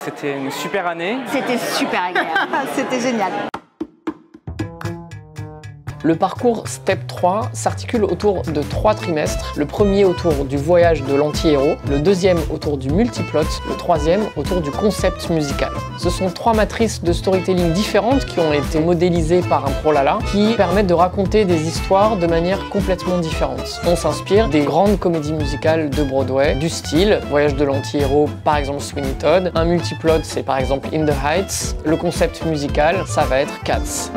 C'était une super année. C'était super agréable. C'était génial. Le parcours STEP 3 s'articule autour de 3 trimestres. Le premier autour du voyage de l'anti-héros, le deuxième autour du multiplot, le troisième autour du concept musical. Ce sont 3 matrices de storytelling différentes qui ont été modélisées par un ProLala qui permettent de raconter des histoires de manière complètement différente. On s'inspire des grandes comédies musicales de Broadway, du style voyage de l'anti-héros, par exemple Sweeney Todd. Un multiplot, c'est par exemple In the Heights. Le concept musical, ça va être Cats.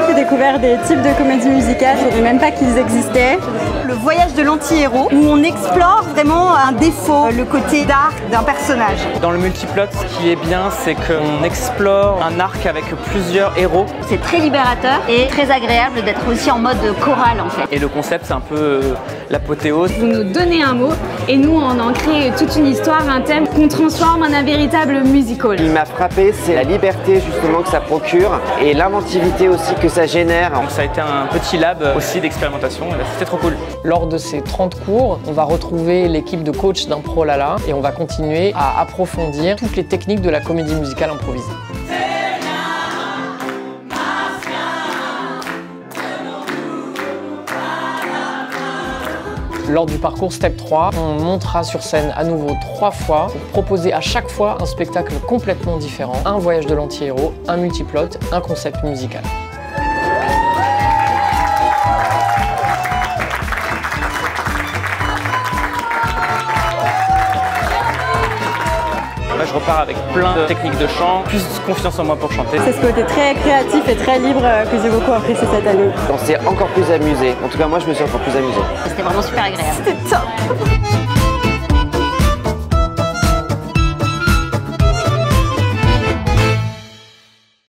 J'ai découvert des types de comédies musicales, je ne savais même pas qu'ils existaient. Le voyage de l'anti-héros, où on explore vraiment un défaut, le côté dark d'un personnage. Dans le multiplot, ce qui est bien, c'est qu'on explore un arc avec plusieurs héros. C'est très libérateur et très agréable d'être aussi en mode chorale en fait. Et le concept, c'est un peu l'apothéose. Vous nous donnez un mot et nous on en crée toute une histoire, un thème qu'on transforme en un véritable musical. Ce qui m'a frappé, c'est la liberté justement que ça procure et l'inventivité aussi que ça génère. Donc ça a été un petit lab aussi d'expérimentation. C'était trop cool. Lors de ces 30 cours, on va retrouver l'équipe de coach d'un ProLala et on va continuer à approfondir toutes les techniques de la comédie musicale improvisée. Lors du parcours STEP 3, on montera sur scène à nouveau 3 fois pour proposer à chaque fois un spectacle complètement différent, un voyage de l'anti-héros, un multiplot, un concept musical. Là, je repars avec plein de techniques de chant, plus confiance en moi pour chanter. C'est ce côté très créatif et très libre que j'ai beaucoup apprécié cette année. On s'est encore plus amusé. En tout cas, moi, je me suis encore plus amusé. C'était vraiment super agréable. C'était top.